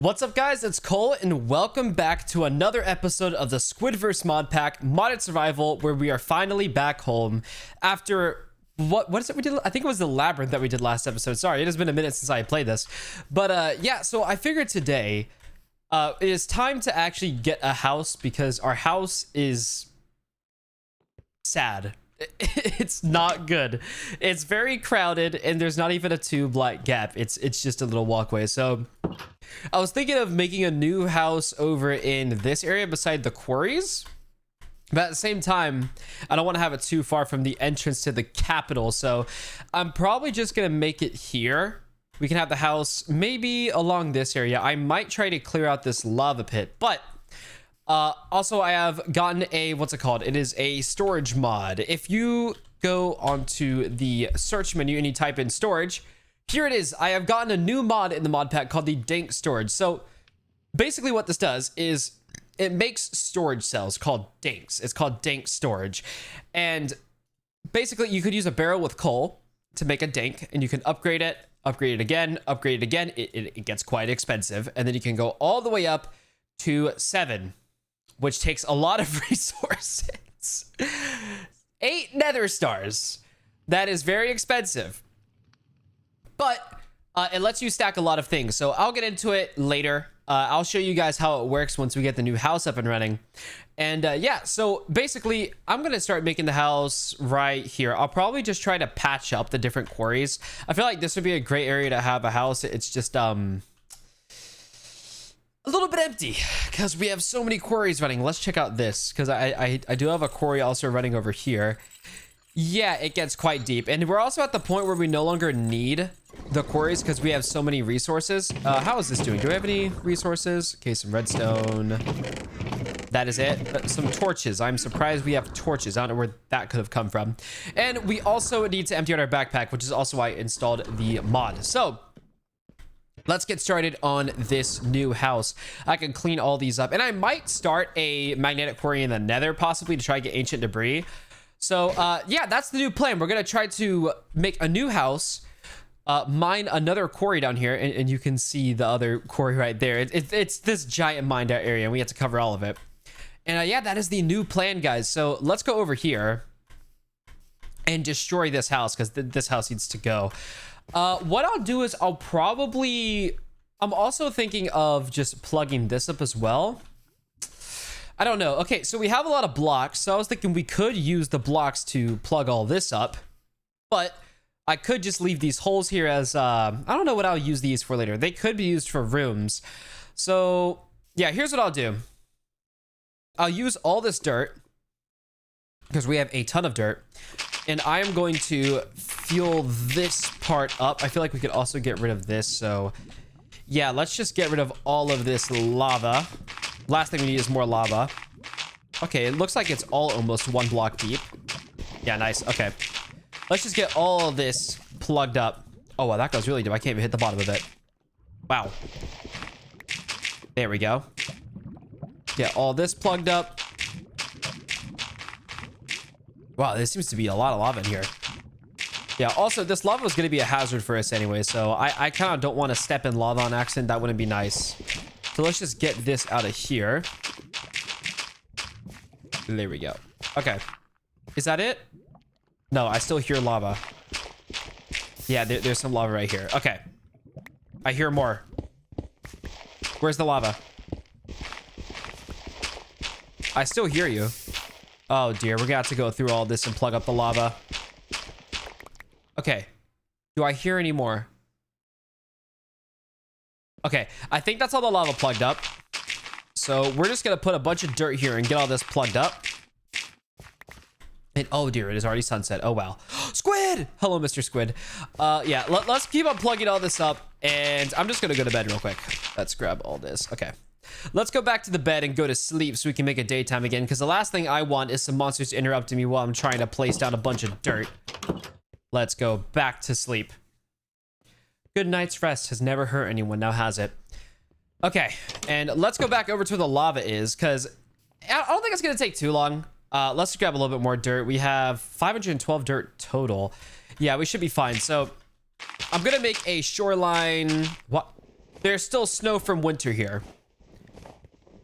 What's up, guys? It's Cole, and welcome back to another episode of the Squidverse mod pack, modded survival, where we are finally back home after what is it we did? I think it was the labyrinth that we did last episode. Sorry, it has been a minute since I played this, but yeah. So I figured today it is time to actually get a house because our house is sad. It's not good. It's very crowded, and there's not even a tube like gap. It's just a little walkway. So I was thinking of making a new house over in this area beside the quarries, but at the same time I don't want to have it too far from the entrance to the capital, so I'm probably just gonna make it here. We can have the house maybe along this area. I might try to clear out this lava pit, but also I have gotten a, what's it called? It is a storage mod. If you go onto the search menu and you type in storage, here it is. I have gotten a new mod in the mod pack called the DANK storage. So basically what this does is it makes storage cells called DANKs. It's called DANK storage. And basically you could use a barrel with coal to make a DANK, and you can upgrade it again, upgrade it again. It gets quite expensive. And then you can go all the way up to 7, which takes a lot of resources. 8 nether stars. That is very expensive. But it lets you stack a lot of things. So I'll get into it later. I'll show you guys how it works once we get the new house up and running. And yeah, so basically I'm going to start making the house right here. I'll probably just try to patch up the different quarries. I feel like this would be a great area to have a house. It's just a little bit empty because we have so many quarries running. Let's check out this because I do have a quarry also running over here. Yeah, it gets quite deep, and we're also at the point where we no longer need the quarries because we have so many resources. How is this doing? Do we have any resources? Okay, some redstone. That is it. Some torches. I'm surprised we have torches. I don't know where that could have come from. And we also need to empty out our backpack, which is also why I installed the mod. So let's get started on this new house. I can clean all these up, and I might start a magnetic quarry in the nether possibly to try to get ancient debris. So yeah, that's the new plan. We're gonna try to make a new house, mine another quarry down here, and you can see the other quarry right there. It's this giant mined out area, and we have to cover all of it. And yeah, that is the new plan, guys. So let's go over here and destroy this house because this house needs to go. What I'll do is I'm also thinking of just plugging this up as well. I don't know. Okay, so we have a lot of blocks, so I was thinking we could use the blocks to plug all this up, but I could just leave these holes here as I don't know what I'll use these for later. They could be used for rooms. So yeah, here's what I'll do. I'll use all this dirt because we have a ton of dirt, and I am going to fuel this part up. I feel like we could also get rid of this, so yeah, let's just get rid of all of this lava. Last thing we need is more lava. Okay, it looks like it's all almost 1 block deep. Yeah, nice. Okay, let's just get all of this plugged up. Oh wow, that goes really deep. I can't even hit the bottom of it. Wow. There we go. Get all this plugged up. Wow, there seems to be a lot of lava in here. Yeah, also this lava is going to be a hazard for us anyway, so I kind of don't want to step in lava on accident. That wouldn't be nice. So let's just get this out of here. There we go. Okay. Is that it? No, I still hear lava. Yeah, there's some lava right here. Okay. I hear more. Where's the lava? I still hear you. Oh dear, we're gonna have to go through all this and plug up the lava. Okay. Do I hear any more? Okay, I think that's all the lava plugged up. So we're just gonna put a bunch of dirt here and get all this plugged up. And oh dear, it is already sunset. Oh wow. Squid! Hello, Mr. Squid. Yeah, let's keep on plugging all this up, and I'm just gonna go to bed real quick. Let's grab all this. Okay. Let's go back to the bed and go to sleep so we can make it daytime again, because the last thing I want is some monsters interrupting me while I'm trying to place down a bunch of dirt. Let's go back to sleep. Good night's rest has never hurt anyone, now has it? Okay, and let's go back over to where the lava is, because I don't think it's going to take too long. Let's grab a little bit more dirt. We have 512 dirt total. Yeah, we should be fine. So I'm going to make a shoreline... What? there's still snow from winter here.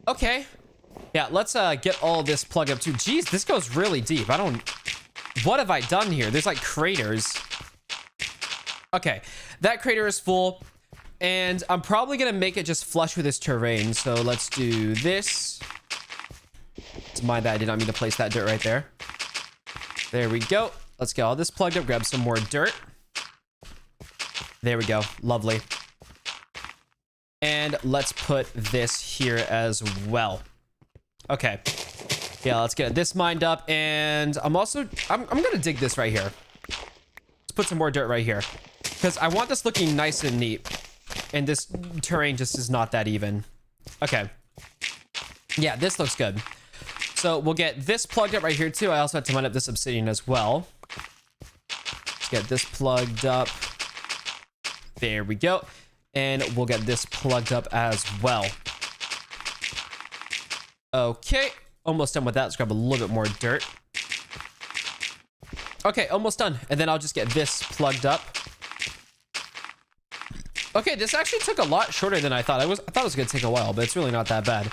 Okay. Yeah, let's get all this plugged up too. Jeez, this goes really deep. What have I done here? There's like craters. Okay, that crater is full. And I'm probably going to make it just flush with this terrain. So let's do this. It's my bad. I did not mean to place that dirt right there. There we go. Let's get all this plugged up. Grab some more dirt. There we go. Lovely. And let's put this here as well. Okay. Yeah, let's get this mined up. And I'm going to dig this right here. Let's put some more dirt right here. Because I want this looking nice and neat. And this terrain just is not that even. Okay. Yeah, this looks good. So we'll get this plugged up right here too. I also have to mine up this obsidian as well. Let's get this plugged up. There we go. And we'll get this plugged up as well. Okay. Almost done with that. Let's grab a little bit more dirt. Okay, almost done. And then I'll just get this plugged up. Okay, this actually took a lot shorter than I thought. I thought it was going to take a while, but it's really not that bad.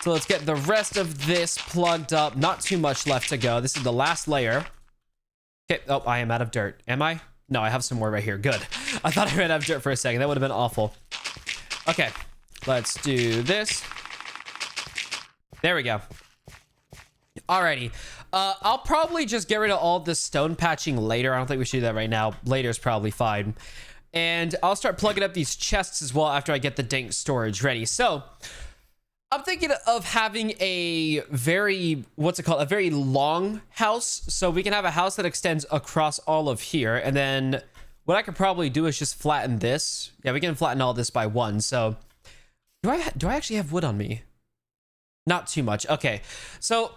So let's get the rest of this plugged up. Not too much left to go. This is the last layer. Okay. Oh, I am out of dirt. Am I? No, I have some more right here. Good. I thought I ran out of dirt for a second. That would have been awful. Okay. Let's do this. There we go. Alrighty. I'll probably just get rid of all this stone patching later. I don't think we should do that right now. Later is probably fine. And I'll start plugging up these chests as well after I get the dank storage ready. So I'm thinking of having a very, a very long house. So we can have a house that extends across all of here. And then what I could probably do is just flatten this. Yeah, we can flatten all this by one. So do I actually have wood on me? Not too much. Okay. So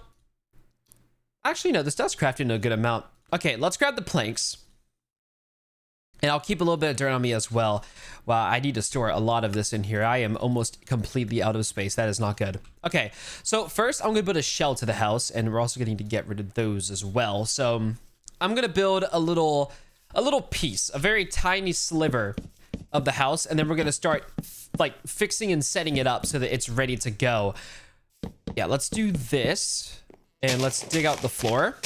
actually, no, this does craft in a good amount. Okay, let's grab the planks. And I'll keep a little bit of dirt on me as well. Wow, I need to store a lot of this in here. I am almost completely out of space. That is not good. Okay, so first I'm going to put a shell to the house, and we're also going to need to get rid of those as well. So I'm going to build a little piece, a very tiny sliver of the house, and then we're going to start like fixing and setting it up so that it's ready to go. Yeah, let's do this, and let's dig out the floor.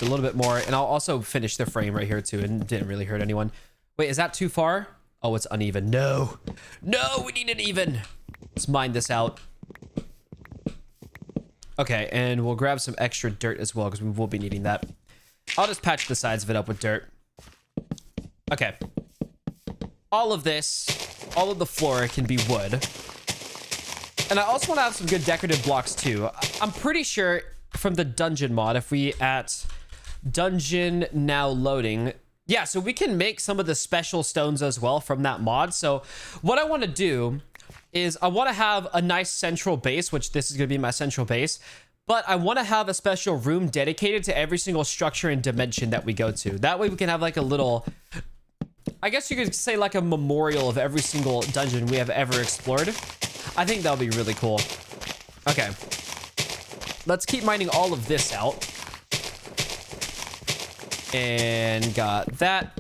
A little bit more, and I'll also finish the frame right here too, and didn't really hurt anyone. Wait, is that too far? Oh, it's uneven. No, we need it even. Let's mine this out. Okay, and we'll grab some extra dirt as well because we will be needing that. I'll just patch the sides of it up with dirt. Okay, all of this, all of the floor can be wood, and I also want to have some good decorative blocks too. I'm pretty sure from the dungeon mod, if we at dungeon now loading, yeah, so we can make some of the special stones as well from that mod. So what I want to do is I want to have a nice central base, which this is going to be my central base, but I want to have a special room dedicated to every single structure and dimension that we go to. That way we can have like a little, I guess you could say like a memorial of every single dungeon we have ever explored. I think that'll be really cool. Okay, let's keep mining all of this out. And got that.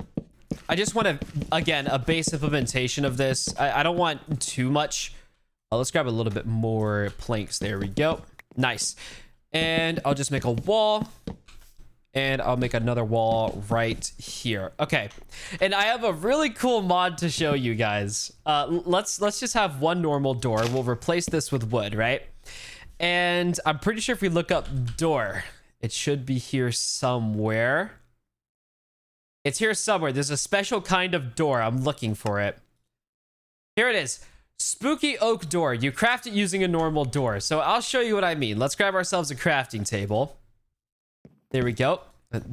I just want to, again, a base implementation of this. I don't want too much. Let's grab a little bit more planks. There we go. Nice. And I'll just make a wall. And I'll make another wall right here. Okay. And I have a really cool mod to show you guys. Let's just have one normal door. We'll replace this with wood, right? And I'm pretty sure if we look up door, it should be here somewhere. It's here somewhere. There's a special kind of door. I'm looking for it. Here it is. Spooky oak door. You craft it using a normal door. So I'll show you what I mean. Let's grab ourselves a crafting table. There we go.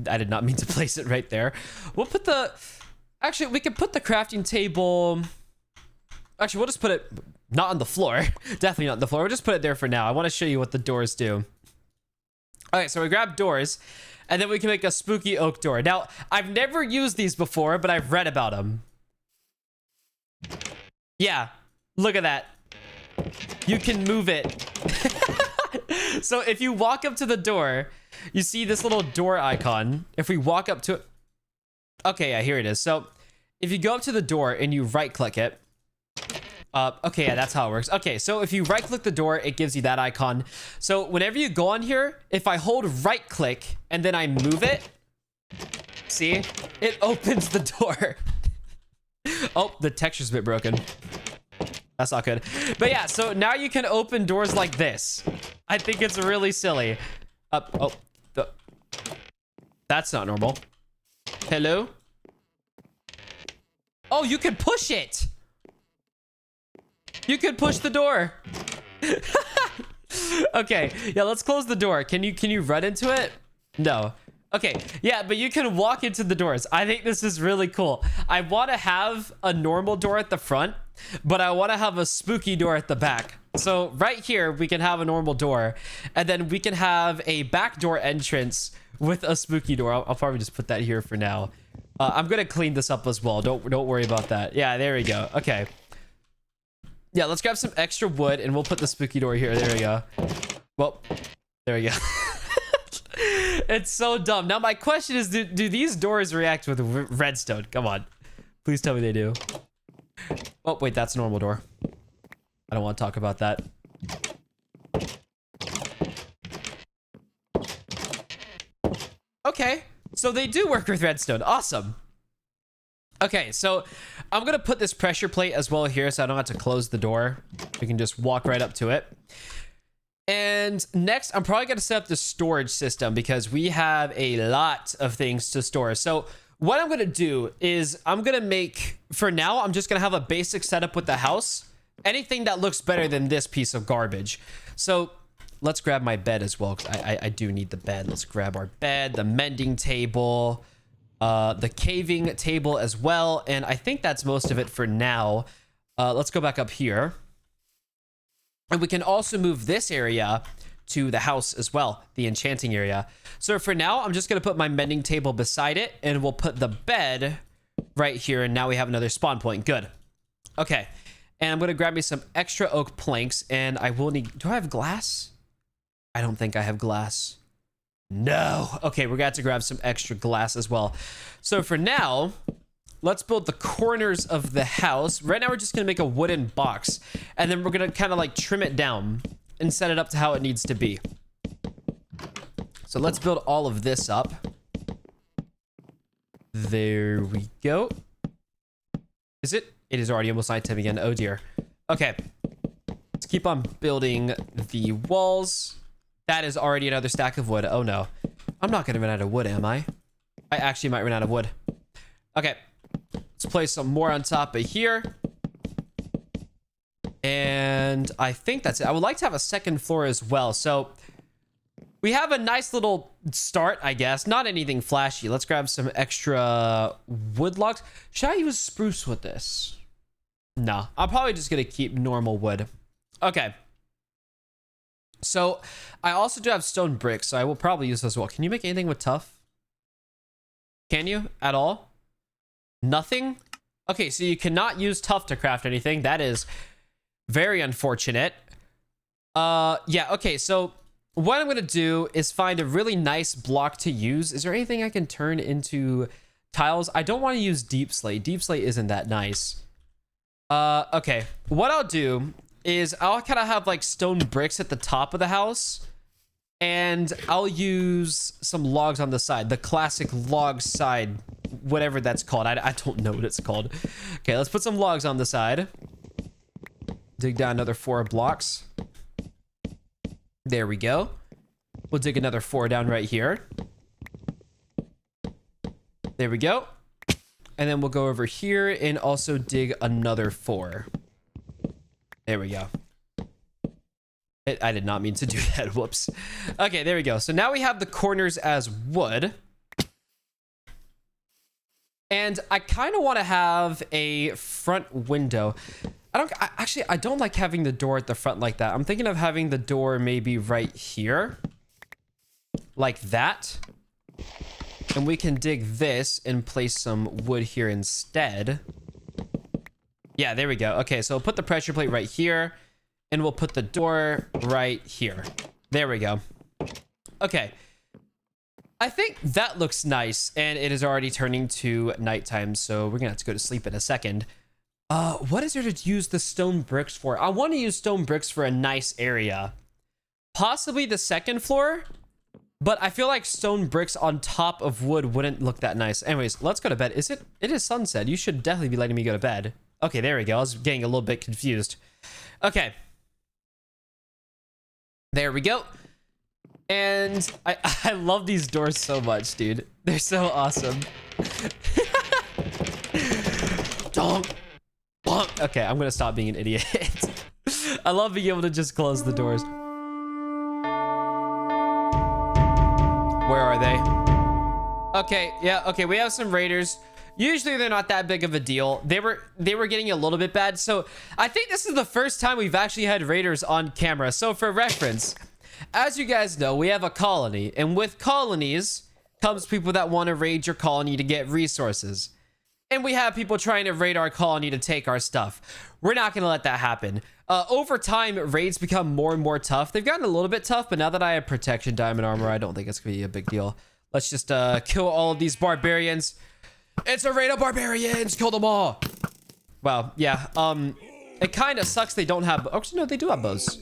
I did not mean to place it right there. We'll put the... Actually, we can put the crafting table... Actually, we'll just put it not on the floor. Definitely not on the floor. We'll just put it there for now. I want to show you what the doors do. Okay, so we grab doors, and then we can make a spooky oak door. Now, I've never used these before, but I've read about them. Yeah, look at that. You can move it. So if you walk up to the door, you see this little door icon. If we walk up to it... Okay, yeah, here it is. So if you go up to the door and you right click it, okay, yeah, that's how it works. Okay, so if you right click the door, it gives you that icon. So whenever you go on here, if I hold right click and then I move it, see, it opens the door. Oh, the texture's a bit broken. That's not good. But yeah, so now you can open doors like this. I think it's really silly. That's not normal. Hello? Oh, you can push it. You could push the door. Okay, yeah, let's close the door. Can you run into it? No. Okay, yeah, but you can walk into the doors. I think this is really cool. I want to have a normal door at the front, but I want to have a spooky door at the back. So right here, we can have a normal door, and then we can have a back door entrance with a spooky door. I'll probably just put that here for now. I'm gonna clean this up as well. Don't worry about that. Yeah, there we go. Okay. Yeah, let's grab some extra wood and we'll put the spooky door here. There we go. Well, there we go. It's so dumb. Now my question is, do these doors react with redstone? Come on. Please tell me they do. Oh, wait, that's a normal door. I don't want to talk about that. Okay, so they do work with redstone. Awesome. Okay, so I'm gonna put this pressure plate as well here so I don't have to close the door. We can just walk right up to it. And next, I'm probably gonna set up the storage system because we have a lot of things to store. So what I'm gonna do is I'm gonna make, for now, I'm just gonna have a basic setup with the house. Anything that looks better than this piece of garbage. So let's grab my bed as well, because I do need the bed. Let's grab our bed, the mending table, the caving table as well, and I think that's most of it for now. Let's go back up here, and we can also move this area to the house as well, the enchanting area. So for now, I'm just gonna put my mending table beside it, and we'll put the bed right here, and now we have another spawn point. Good. Okay, and I'm gonna grab me some extra oak planks, and I will need, do I have glass? I don't think I have glass. No. Okay, we're gonna have to grab some extra glass as well. So for now, let's build the corners of the house. Right now, we're just gonna make a wooden box, and then we're gonna kind of like trim it down and set it up to how it needs to be. So let's build all of this up. There we go. Is it? It is already almost nighttime again. Oh dear. Okay. Let's keep on building the walls. That is already another stack of wood. Oh no. I'm not gonna run out of wood, am I? I actually might run out of wood. Okay. Let's place some more on top of here. And I think that's it. I would like to have a second floor as well. So we have a nice little start, I guess. Not anything flashy. Let's grab some extra wood logs. Should I use spruce with this? No. I'm probably just gonna keep normal wood. Okay. So I also do have stone bricks, so I will probably use those as well. Can you make anything with tough? Can you at all? Nothing? Okay, so you cannot use tough to craft anything. That is very unfortunate. Yeah, okay, so what I'm gonna do is find a really nice block to use. Is there anything I can turn into tiles? I don't want to use deep slate. Deep slate isn't that nice. Okay, what I'll do is I'll kind of have like stone bricks at the top of the house, and I'll use some logs on the side, the classic log side, whatever that's called. I don't know what it's called. Okay, let's put some logs on the side. Dig down another 4 blocks. There we go. We'll dig another 4 down right here. There we go. And then we'll go over here and also dig another 4. There we go. I did not mean to do that. Whoops. Okay, there we go. So now we have the corners as wood. And I kind of want to have a front window. I don't like having the door at the front like that. I'm thinking of having the door maybe right here. Like that. And we can dig this and place some wood here instead. Yeah, there we go. Okay, so we'll put the pressure plate right here, and we'll put the door right here. There we go. Okay. I think that looks nice, and it is already turning to nighttime, so we're gonna have to go to sleep in a second. What is there to use the stone bricks for? I want to use stone bricks for a nice area. Possibly the second floor, but I feel like stone bricks on top of wood wouldn't look that nice. Anyways, let's go to bed. It is sunset. You should definitely be letting me go to bed. Okay, there we go. I was getting a little bit confused. Okay. There we go. And I love these doors so much, dude. They're so awesome. Donk. Bonk. Okay, I'm gonna stop being an idiot. I love being able to just close the doors. Where are they? Okay, yeah, okay, we have some raiders. Usually they're not that big of a deal. They were getting a little bit bad. So I think this is the first time we've actually had raiders on camera. So for reference, as you guys know, we have a colony, and with colonies comes people that want to raid your colony to get resources. And we have people trying to raid our colony to take our stuff. We're not going to let that happen. Over time, raids become more and more tough. They've gotten a little bit tough, but now that I have protection diamond armor, I don't think it's going to be a big deal. Let's just kill all of these barbarians. It's a raid of barbarians. Kill them all. Wow. Yeah. It kind of sucks they don't have... Actually, no, they do have bows.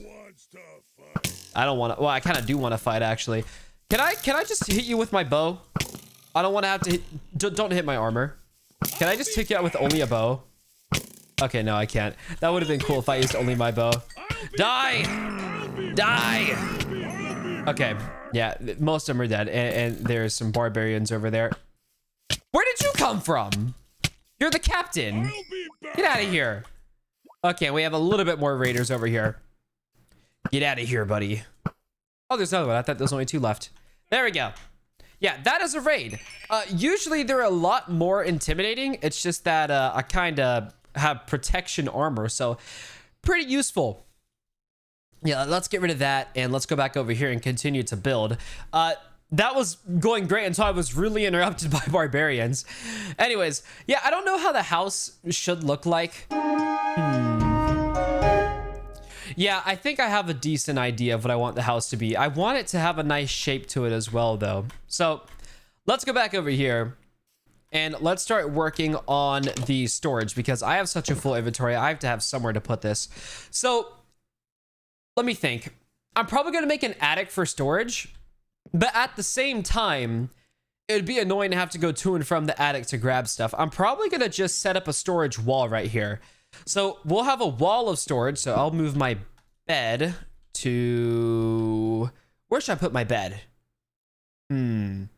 I don't want to... Well, I kind of do want to fight, actually. Can I just hit you with my bow? I don't want to have to hit... Don't hit my armor. Can I just take you out with only a bow? Okay, no, I can't. That would have been cool if I used only my bow. Die! Die! Okay. Yeah, most of them are dead. And there's some barbarians over there. Where did you come from? You're the captain. Get out of here. Okay, we have a little bit more raiders over here. Get out of here, buddy. Oh, there's another one. I thought there was only 2 left. There we go. Yeah, that is a raid. Usually they're a lot more intimidating. It's just that I kind of have protection armor, so pretty useful. Yeah, let's get rid of that, and let's go back over here and continue to build. That was going great until I was really interrupted by barbarians. Anyways, yeah, I don't know how the house should look like. Yeah, I think I have a decent idea of what I want the house to be. I want it to have a nice shape to it as well, though. So let's go back over here and let's start working on the storage, because I have such a full inventory. I have to have somewhere to put this. So let me think. I'm probably going to make an attic for storage, but at the same time, it would be annoying to have to go to and from the attic to grab stuff. I'm probably going to just set up a storage wall right here. So we'll have a wall of storage. So I'll move my bed to... Where should I put my bed? You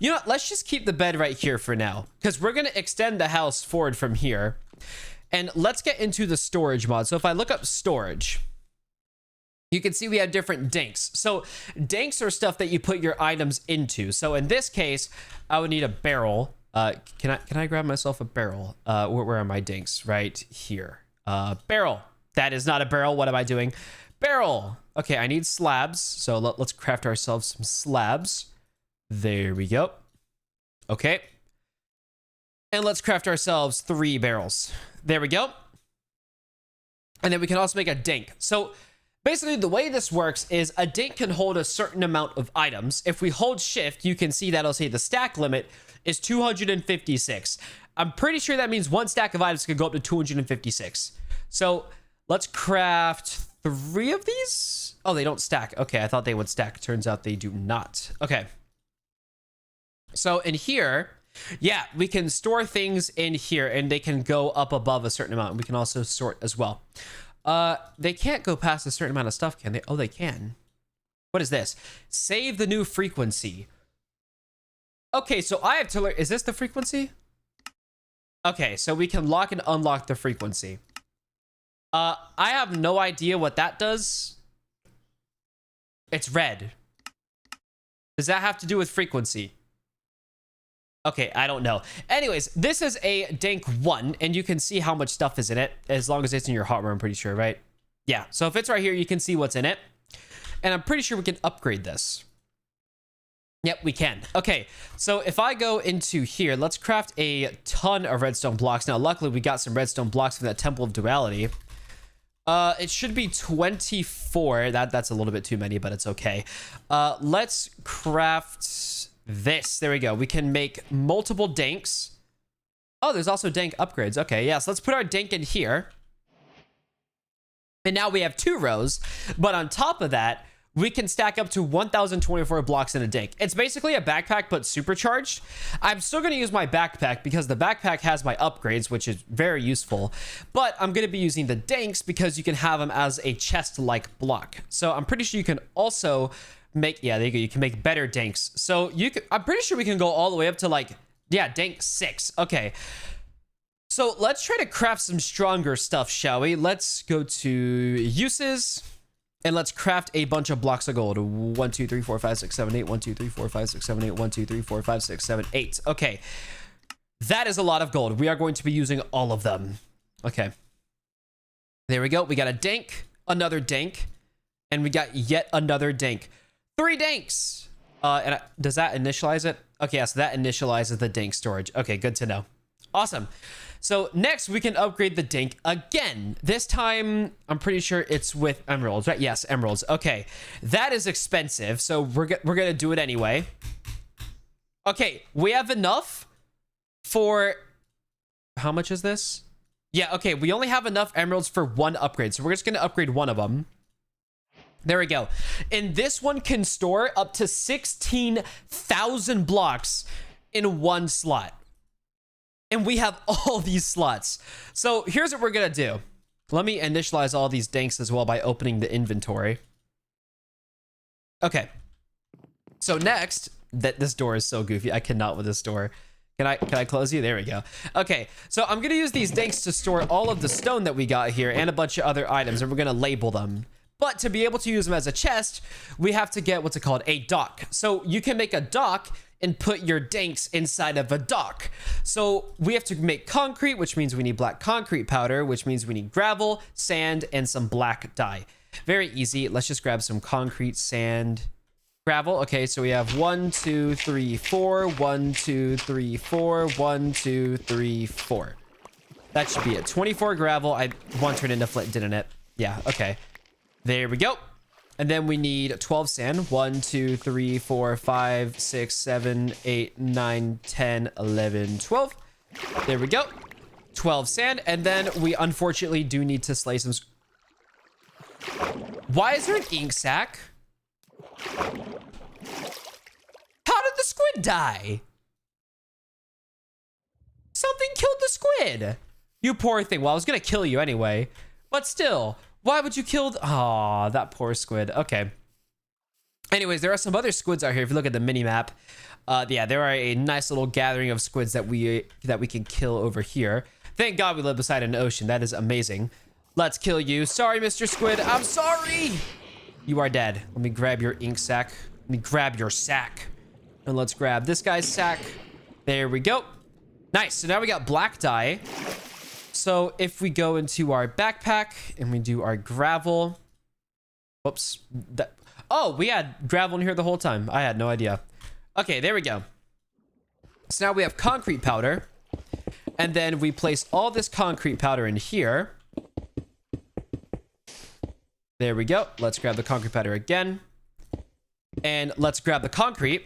know what? Let's just keep the bed right here for now, because we're going to extend the house forward from here. And let's get into the storage mod. So if I look up storage, you can see we have different danks. So danks are stuff that you put your items into. So in this case, I would need a barrel. Can I grab myself a barrel? Where are my dinks? Right here. Barrel. That is not a barrel. What am I doing? Barrel. Okay, I need slabs. So let's craft ourselves some slabs. There we go. Okay. And let's craft ourselves 3 barrels. There we go. And then we can also make a dink. So basically, the way this works is a dink can hold a certain amount of items. If we hold shift, you can see that'll say the stack limit is 256. I'm pretty sure that means 1 stack of items can go up to 256. So let's craft 3 of these. Oh, they don't stack. Okay, I thought they would stack. Turns out they do not. Okay. So in here, yeah, we can store things in here, and they can go up above a certain amount. We can also sort as well. They can't go past a certain amount of stuff, can they? Oh, they can. What is this? Save the new frequency. Okay, so I have to learn. Is this the frequency? Okay, so we can lock and unlock the frequency. I have no idea what that does. It's red. Does that have to do with frequency? Okay, I don't know. Anyways, this is a dank 1, and you can see how much stuff is in it, as long as it's in your hot room, I'm pretty sure, right? Yeah, so if it's right here, you can see what's in it. And I'm pretty sure we can upgrade this. Yep, we can. Okay, so if I go into here, let's craft a ton of redstone blocks. Now, luckily, we got some redstone blocks from that Temple of Duality. It should be 24. That's a little bit too many, but it's okay. Let's craft this. There we go. We can make multiple danks. Oh, there's also dank upgrades. Okay, yeah, so let's put our dank in here. And now we have 2 rows, but on top of that, we can stack up to 1,024 blocks in a dank. It's basically a backpack, but supercharged. I'm still going to use my backpack because the backpack has my upgrades, which is very useful. But I'm going to be using the danks because you can have them as a chest-like block. So I'm pretty sure you can also make, yeah, there you go. You can make better danks. So you can, I'm pretty sure we can go all the way up to like, yeah, dank 6. Okay. So let's try to craft some stronger stuff, shall we? Let's go to uses. And let's craft a bunch of blocks of gold. 1, 2, 3, 4, 5, 6, 7, 8. 1, 2, 3, 4, 5, 6, 7, 8. 1, 2, 3, 4, 5, 6, 7, 8. Okay. That is a lot of gold. We are going to be using all of them. Okay. There we go. We got a dank, another dank, and we got yet another dank. 3 danks. Does that initialize it? Okay, yeah, so that initializes the dank storage. Okay, good to know. Awesome. So next we can upgrade the dank again. This time, I'm pretty sure it's with emeralds, right? Yes, emeralds. Okay, that is expensive. So we're gonna do it anyway. Okay, we have enough for, how much is this? Yeah, okay, we only have enough emeralds for 1 upgrade. So we're just gonna upgrade 1 of them. There we go. And this one can store up to 16,000 blocks in 1 slot. And we have all these slots. So here's what we're going to do. Let me initialize all these danks as well by opening the inventory. Okay. So next, this door is so goofy. I cannot with this door. Can I close you? There we go. Okay. So I'm going to use these danks to store all of the stone that we got here and a bunch of other items, and we're going to label them. But to be able to use them as a chest, we have to get what's it called? A dock. So you can make a dock and put your danks inside of a dock. So we have to make concrete, which means we need black concrete powder, which means we need gravel, sand, and some black dye. Very easy. Let's just grab some concrete, sand, gravel. Okay, so we have 1, 2, 3, 4. 1, 2, 3, 4. 1, 2, 3, 4. That should be it. 24 gravel. I one turned into flint, didn't it? Yeah, okay. There we go. And then we need 12 sand. 1, 2, 3, 4, 5, 6, 7, 8, 9, 10, 11, 12. There we go. 12 sand. And then we unfortunately do need to slay some... Why is there an ink sac? How did the squid die? Something killed the squid. You poor thing. Well, I was going to kill you anyway. But still... Why would you kill... Aw, that poor squid. Okay. Anyways, there are some other squids out here. If you look at the mini-map, yeah, there are a nice little gathering of squids that we can kill over here. Thank God we live beside an ocean. That is amazing. Let's kill you. Sorry, Mr. Squid. I'm sorry. You are dead. Let me grab your ink sac. Let me grab your sack. And let's grab this guy's sack. There we go. Nice. So now we got black dye. So if we go into our backpack and we do our gravel, whoops, oh, we had gravel in here the whole time. I had no idea. Okay, there we go. So now we have concrete powder, and then we place all this concrete powder in here. There we go. Let's grab the concrete powder again, and let's grab the concrete.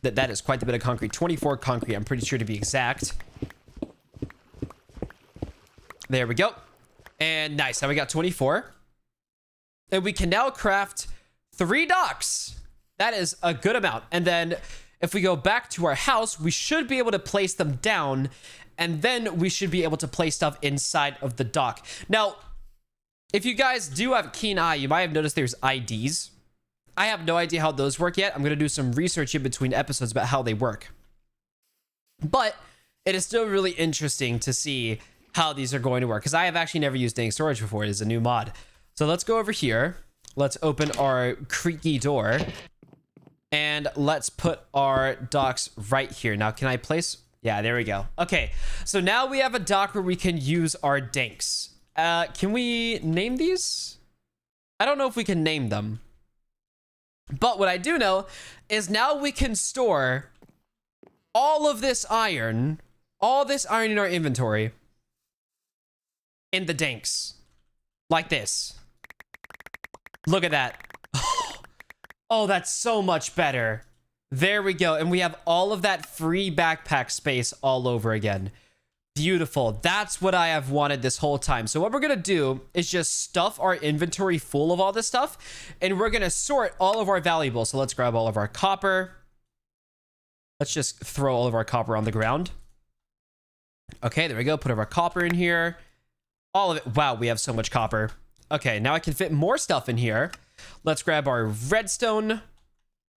That is quite a bit of concrete. 24 concrete, I'm pretty sure to be exact. There we go. And nice. Now we got 24. And we can now craft 3 docks. That is a good amount. And then if we go back to our house, we should be able to place them down. And then we should be able to place stuff inside of the dock. Now, if you guys do have a keen eye, you might have noticed there's IDs. I have no idea how those work yet. I'm going to do some research in between episodes about how they work. But it is still really interesting to see how these are going to work, because I have actually never used dank storage before. It is a new mod. So let's go over here. Let's open our creaky door, and let's put our docks right here. Now, can I place? Yeah, there we go. Okay, so now we have a dock where we can use our danks. Can we name these? I don't know if we can name them. But what I do know is now we can store all of this iron, all this iron in our inventory, in the danks. Like this. Look at that. Oh, that's so much better. There we go. And we have all of that free backpack space all over again. Beautiful. That's what I have wanted this whole time. So what we're going to do is just stuff our inventory full of all this stuff. And we're going to sort all of our valuables. So let's grab all of our copper. Let's just throw all of our copper on the ground. Okay, there we go. Put our copper in here. All of it. Wow, we have so much copper. Okay, now I can fit more stuff in here. Let's grab our redstone.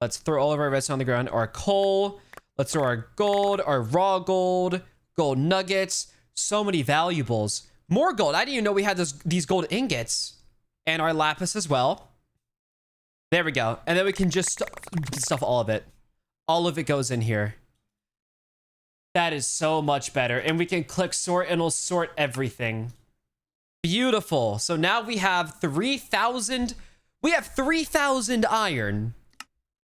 Let's throw all of our redstone on the ground. Our coal. Let's throw our gold, our raw gold, gold nuggets. So many valuables. More gold. I didn't even know we had these gold ingots. And our lapis as well. There we go. And then we can just stuff all of it. All of it goes in here. That is so much better. And we can click sort and it'll sort everything. Beautiful. So now we have 3,000. We have 3,000 iron.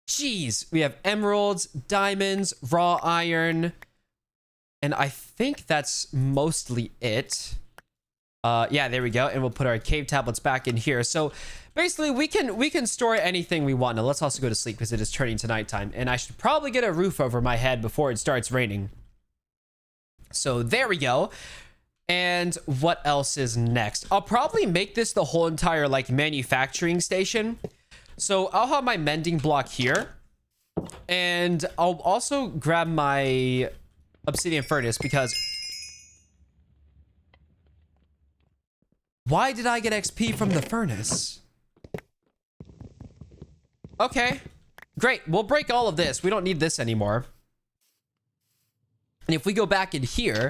Jeez. We have emeralds, diamonds, raw iron. And I think that's mostly it. Yeah, there we go. And we'll put our cave tablets back in here. So basically we can store anything we want. Now let's also go to sleep because it is turning to nighttime. And I should probably get a roof over my head before it starts raining. So there we go. And what else is next? I'll probably make this the whole entire like manufacturing station. So I'll have my mending block here. And I'll also grab my obsidian furnace because... Why did I get XP from the furnace? Okay, great. We'll break all of this. We don't need this anymore. And if we go back in here...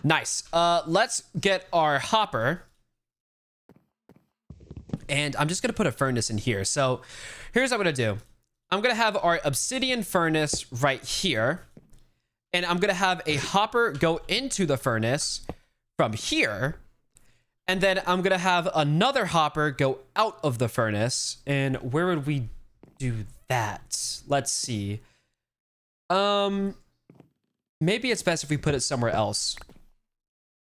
Nice. Let's get our hopper. And I'm just going to put a furnace in here. So here's what I'm going to do. I'm going to have our obsidian furnace right here. And I'm going to have a hopper go into the furnace from here. And then I'm going to have another hopper go out of the furnace. And where would we do that? Let's see. Maybe it's best if we put it somewhere else.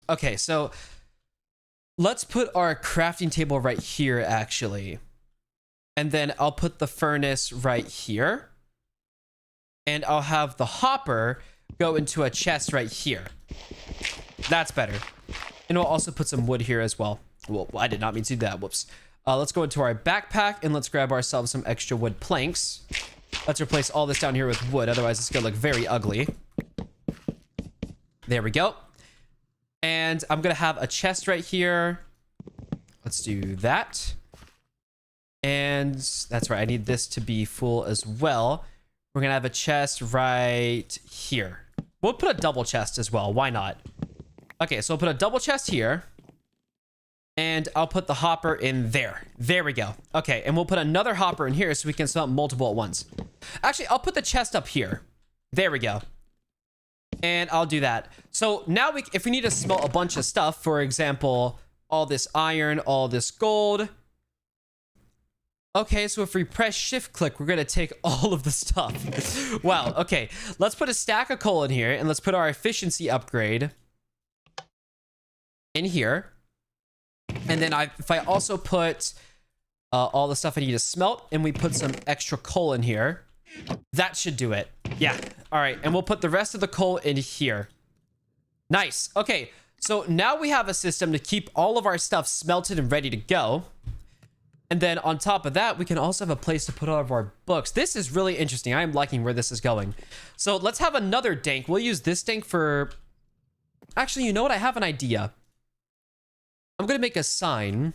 Okay, so let's put our crafting table right here, actually. And then I'll put the furnace right here. And I'll have the hopper go into a chest right here. That's better. And we'll also put some wood here as well. Well, I did not mean to do that. Whoops. Let's go into our backpack and let's grab ourselves some extra wood planks. Let's replace all this down here with wood. Otherwise, it's going to look very ugly. There we go. And I'm going to have a chest right here. Let's do that. And that's right. I need this to be full as well. We're going to have a chest right here. We'll put a double chest as well. Why not? Okay, so I'll put a double chest here. And I'll put the hopper in there. There we go. Okay, and we'll put another hopper in here so we can smelt multiple at once. Actually, I'll put the chest up here. There we go. And I'll do that. So now if we need to smelt a bunch of stuff, for example, all this iron, all this gold. Okay, so if we press shift click, we're going to take all of the stuff. Wow, okay. Let's put a stack of coal in here and let's put our efficiency upgrade in here. And then if I also put all the stuff I need to smelt and we put some extra coal in here, that should do it. Yeah. All right. And we'll put the rest of the coal in here. Nice. Okay. So now we have a system to keep all of our stuff smelted and ready to go. And then on top of that, we can also have a place to put all of our books. This is really interesting. I am liking where this is going. So let's have another dank. We'll use this dank for... Actually, you know what? I have an idea. I'm going to make a sign.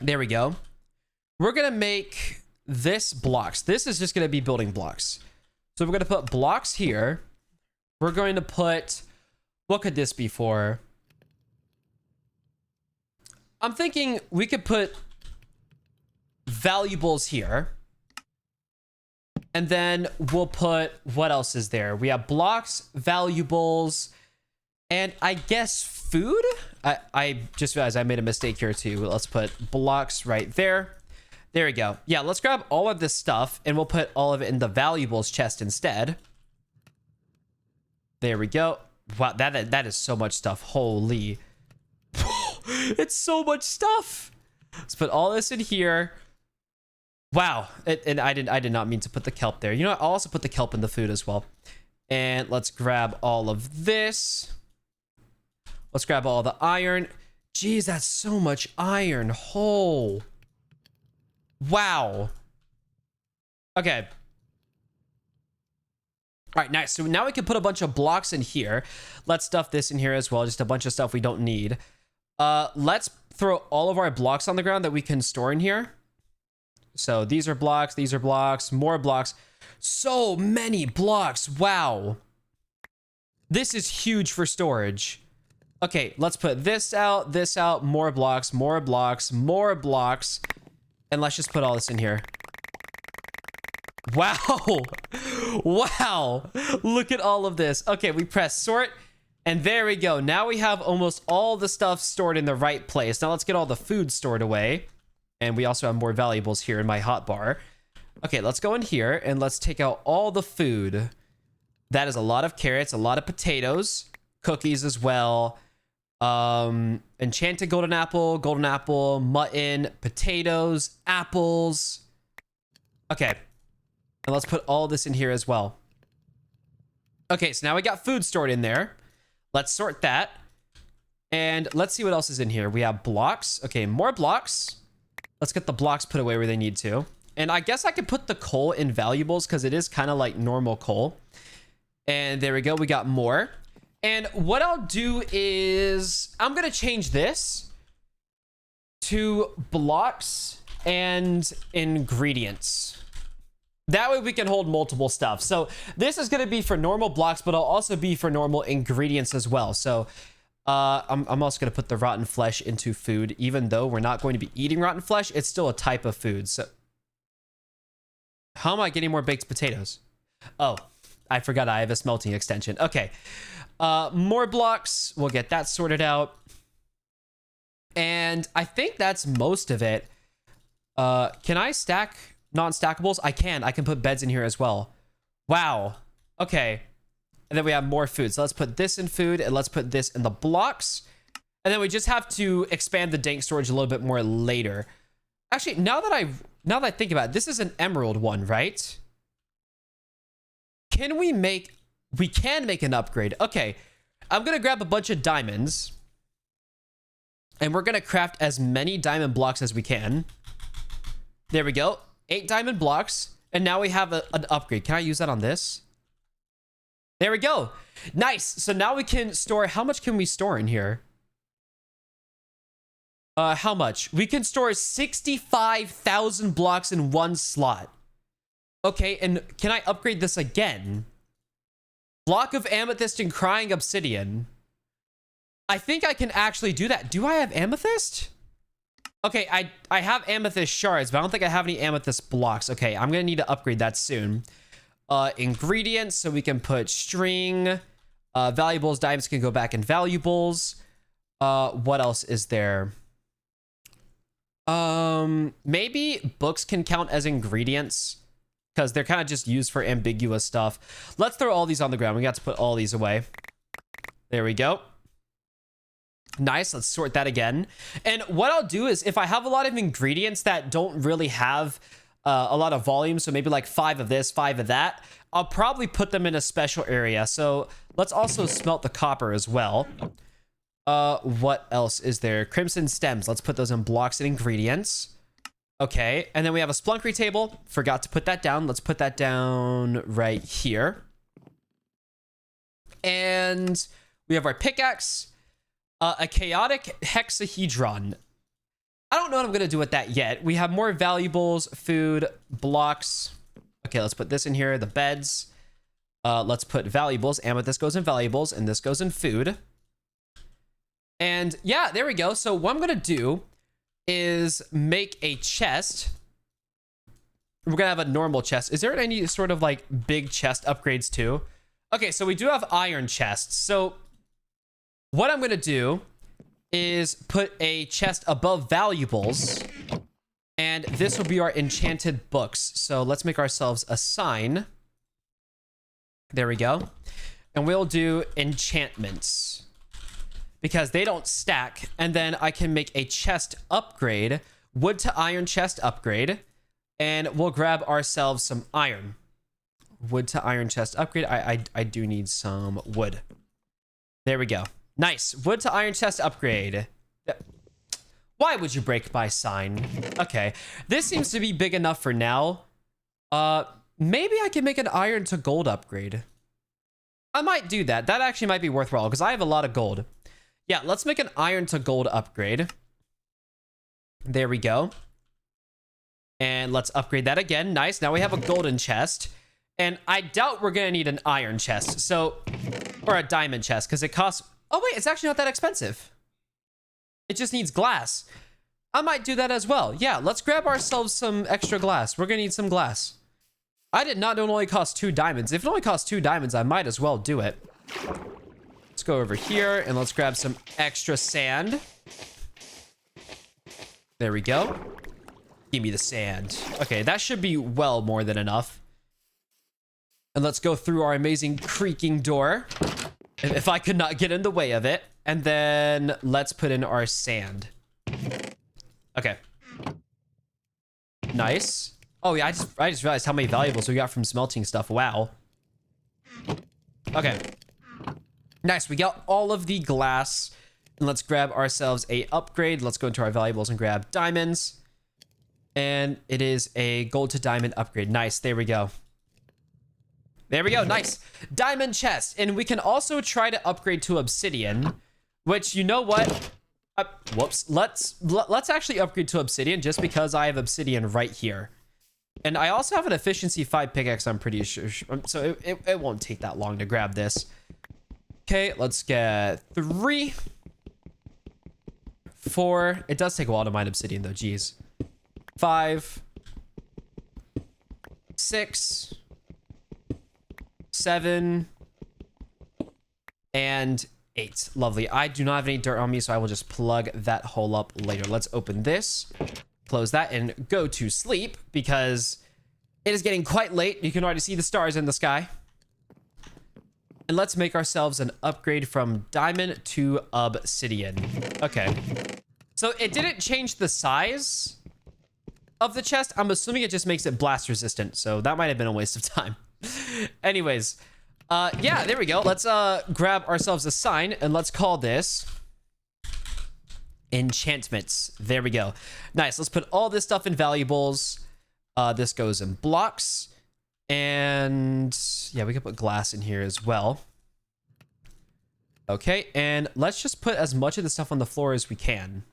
There we go. We're going to make this blocks. This is just going to be building blocks. So we're going to put blocks here. We're going to put... What could this be for? I'm thinking we could put valuables here. And then we'll put... What else is there? We have blocks, valuables, and I guess food? I just realized I made a mistake here too. Let's put blocks right there. There we go. Yeah, let's grab all of this stuff and we'll put all of it in the valuables chest instead. There we go. Wow, that is so much stuff. Holy. It's so much stuff. Let's put all this in here. Wow. And I did not mean to put the kelp there. You know what? I'll also put the kelp in the food as well. And let's grab all of this. Let's grab all the iron. Jeez, that's so much iron. Oh. Wow. Okay. All right, nice. So now we can put a bunch of blocks in here. Let's stuff this in here as well. Just a bunch of stuff we don't need. Let's throw all of our blocks on the ground that we can store in here. So these are blocks, more blocks. So many blocks. Wow. This is huge for storage. Okay, let's put this out, more blocks, more blocks, more blocks. And let's just put all this in here. Wow. Wow. Look at all of this. Okay, we press sort. And there we go. Now we have almost all the stuff stored in the right place. Now let's get all the food stored away. And we also have more valuables here in my hotbar. Okay, let's go in here and let's take out all the food. That is a lot of carrots, a lot of potatoes, cookies as well. Enchanted golden apple, mutton, potatoes, apples. Okay. And let's put all this in here as well. Okay, so now we got food stored in there. Let's sort that. And let's see what else is in here. We have blocks. Okay, more blocks. Let's get the blocks put away where they need to. And I guess I could put the coal in valuables because it is kind of like normal coal. And there we go. We got more. And what I'll do is I'm going to change this to blocks and ingredients. That way we can hold multiple stuff. So this is going to be for normal blocks, but it'll also be for normal ingredients as well. So I'm also going to put the rotten flesh into food, even though we're not going to be eating rotten flesh. It's still a type of food. So how am I getting more baked potatoes? Oh, I forgot I have a smelting extension. Okay. More blocks. We'll get that sorted out. And I think that's most of it. Can I stack non-stackables? I can put beds in here as well. Wow. Okay. And then we have more food. So let's put this in food and let's put this in the blocks. And then we just have to expand the dank storage a little bit more later. Actually, now that I think about it, this is an emerald one, right? Can we can make an upgrade. Okay. I'm going to grab a bunch of diamonds. And we're going to craft as many diamond blocks as we can. There we go. 8 diamond blocks. And now we have an upgrade. Can I use that on this? There we go. Nice. So now we can store. How much can we store in here? How much? We can store 65,000 blocks in one slot. Okay. And can I upgrade this again? Block of amethyst and crying obsidian. I think I can actually do that. Do I have amethyst? Okay, I have amethyst shards, but I don't think I have any amethyst blocks. Okay, I'm going to need to upgrade that soon. Ingredients, so we can put string. Valuables, diamonds can go back in valuables. What else is there? Maybe books can count as ingredients because they're kind of just used for ambiguous stuff. Let's throw all these on the ground. We got to put all these away. There we go. Nice. Let's sort that again. And what I'll do is if I have a lot of ingredients that don't really have a lot of volume, so maybe like 5 of this, 5 of that, I'll probably put them in a special area. So let's also smelt the copper as well. What else is there? Crimson stems. Let's put those in blocks and ingredients. Okay. And then we have a splunkery table. Forgot to put that down. Let's put that down right here. And we have our pickaxe. A chaotic hexahedron. I don't know what I'm going to do with that yet. We have more valuables, food, blocks. Okay, let's put this in here. The beds. Let's put valuables. Amethyst goes in valuables, and this goes in food. And yeah, there we go. So what I'm going to do is make a chest. We're going to have a normal chest. Is there any sort of like big chest upgrades too? Okay, so we do have iron chests. So what I'm going to do is put a chest above valuables, and this will be our enchanted books. So let's make ourselves a sign. There we go. and we'll do enchantments because they don't stack. And then I can make a chest upgrade, wood to iron chest upgrade, and we'll grab ourselves some iron. Wood to iron chest upgrade. I do need some wood. There we go. Nice. Wood to iron chest upgrade. Why would you break my sign? Okay. This seems to be big enough for now. Maybe I can make an iron to gold upgrade. I might do that. That actually might be worthwhile because I have a lot of gold. Yeah, let's make an iron to gold upgrade. There we go. And let's upgrade that again. Nice. Now we have a golden chest. And I doubt we're going to need an iron chest. So, or a diamond chest because it costs... Oh, wait, it's actually not that expensive. It just needs glass. I might do that as well. Yeah, let's grab ourselves some extra glass. We're going to need some glass. I did not know it only cost 2 diamonds. If it only costs 2 diamonds, I might as well do it. Let's go over here and let's grab some extra sand. There we go. Give me the sand. Okay, that should be well more than enough. And let's go through our amazing creaking door. If I could not get in the way of it. And then let's put in our sand. Okay. Nice. Oh yeah, I just realized how many valuables we got from smelting stuff. Wow. Okay. Nice, we got all of the glass. And let's grab ourselves a upgrade. Let's go into our valuables and grab diamonds. And it is a gold to diamond upgrade. Nice, there we go. There we go, nice. Diamond chest. And we can also try to upgrade to obsidian, which, you know what? Whoops. Let's actually upgrade to obsidian just because I have obsidian right here. And I also have an efficiency 5 pickaxe, I'm pretty sure. So it won't take that long to grab this. Okay, let's get 3, 4. It does take a while to mine obsidian though, geez. 5, 6, 7, and 8. Lovely. I do not have any dirt on me, so I will just plug that hole up later. Let's open this, close that, and go to sleep because it is getting quite late. You can already see the stars in the sky. And let's make ourselves an upgrade from diamond to obsidian. Okay. So it didn't change the size of the chest. I'm assuming it just makes it blast resistant. So that might have been a waste of time. Anyways, yeah, there we go. Let's grab ourselves a sign and let's call this enchantments. There we go. Nice. Let's put all this stuff in valuables. This goes in blocks. And yeah, we can put glass in here as well. Okay, and let's just put as much of the stuff on the floor as we can.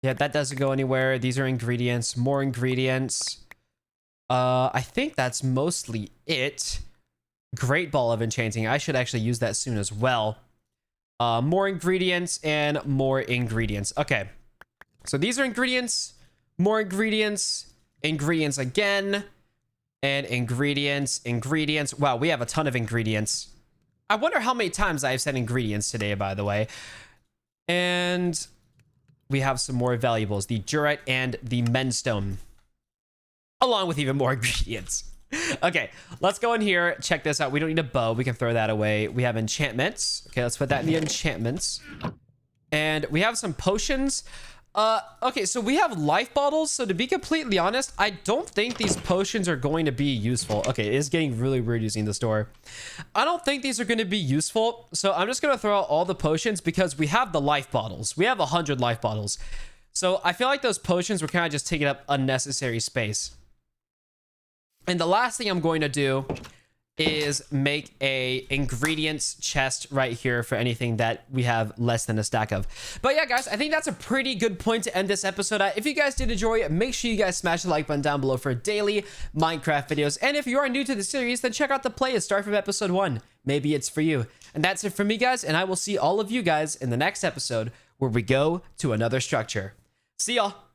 Yeah, that doesn't go anywhere. These are ingredients, more ingredients. I think that's mostly it. Great ball of enchanting. I should actually use that soon as well. More ingredients and more ingredients. Okay, so these are ingredients, more ingredients, ingredients again, and ingredients. Wow, we have a ton of ingredients. I wonder how many times I've said ingredients today, by the way. And we have some more valuables, the Jurite and the Mendstone, along with even more ingredients. Okay, let's go in here. Check this out. We don't need a bow. We can throw that away. We have enchantments. Okay, let's put that in the enchantments. And we have some potions. Okay, so we have life bottles. So to be completely honest, I don't think these potions are going to be useful. Okay, it is getting really weird using the store. I don't think these are going to be useful. So I'm just going to throw out all the potions because we have the life bottles. We have 100 life bottles. So I feel like those potions were kind of just taking up unnecessary space. And the last thing I'm going to do is make a ingredients chest right here for anything that we have less than a stack of. But yeah, guys, I think that's a pretty good point to end this episode at. If you guys did enjoy it, make sure you guys smash the like button down below for daily Minecraft videos. And if you are new to the series, then check out the playlist. Start from episode 1. Maybe it's for you. And that's it for me, guys. And I will see all of you guys in the next episode where we go to another structure. See y'all.